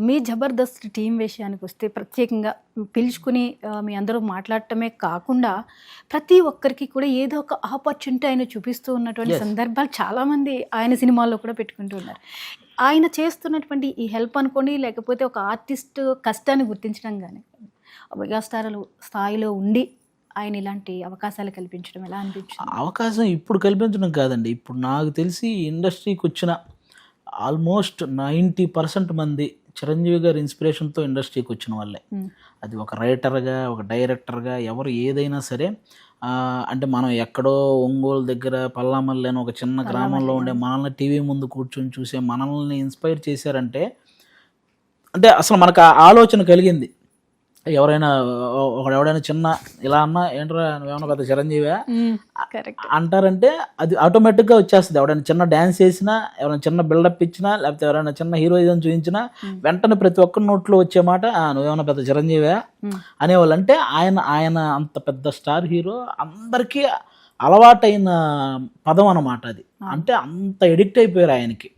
మీ Jabardasth team విషయానికి వస్తే ప్రత్యేకంగా పిలుచుకుని మీ అందరూ మాట్లాడటమే కాకుండా ప్రతి ఒక్కరికి కూడా ఏదో ఒక ఆపర్చునిటీ ఆయన చూపిస్తూ ఉన్నటువంటి సందర్భాలు చాలామంది ఆయన సినిమాల్లో కూడా పెట్టుకుంటూ ఉన్నారు. ఆయన చేస్తున్నటువంటి ఈ హెల్ప్ అనుకోండి, లేకపోతే ఒక ఆర్టిస్ట్ కష్టాన్ని గుర్తించడం కానీ, మెగాస్టార్ స్థాయిలో ఉండి ఆయన ఇలాంటి అవకాశాలు కల్పించడం ఎలా అనిపించింది? అవకాశం ఇప్పుడు కల్పించడం కాదండి, ఇప్పుడు నాకు తెలిసి ఇండస్ట్రీకి వచ్చిన ఆల్మోస్ట్ 90% మంది చిరంజీవి గారి ఇన్స్పిరేషన్తో ఇండస్ట్రీకి వచ్చిన వాళ్ళే. అది ఒక రైటర్గా, ఒక డైరెక్టర్గా, ఎవరు ఏదైనా సరే. అంటే మనం ఎక్కడో ఒంగోలు దగ్గర పల్లామల్లి అని ఒక చిన్న గ్రామంలో ఉండే మనల్ని టీవీ ముందు కూర్చొని చూసే మనల్ని ఇన్స్పైర్ చేశారంటే, అంటే అసలు మనకు ఆ ఆలోచన కలిగింది. ఎవరైనా చిన్న ఇలా అన్నా ఏంట్రా నువ్వేమన్నా పెద్ద చిరంజీవే అంటారంటే అది ఆటోమేటిక్గా వచ్చేస్తుంది. ఎవరైనా చిన్న డ్యాన్స్ చేసినా, ఎవరైనా చిన్న బిల్డప్ ఇచ్చినా, లేకపోతే ఎవరైనా చిన్న హీరోయిజం చూపించినా వెంటనే ప్రతి ఒక్కరి నోట్లో వచ్చే మాట నువ్వేమన్నా పెద్ద చిరంజీవే అనేవాళ్ళు. అంటే ఆయన అంత పెద్ద స్టార్ హీరో, అందరికీ అలవాటైన పదం అన్నమాట అది. అంటే అంత ఎడిక్ట్ అయిపోయారు ఆయనకి.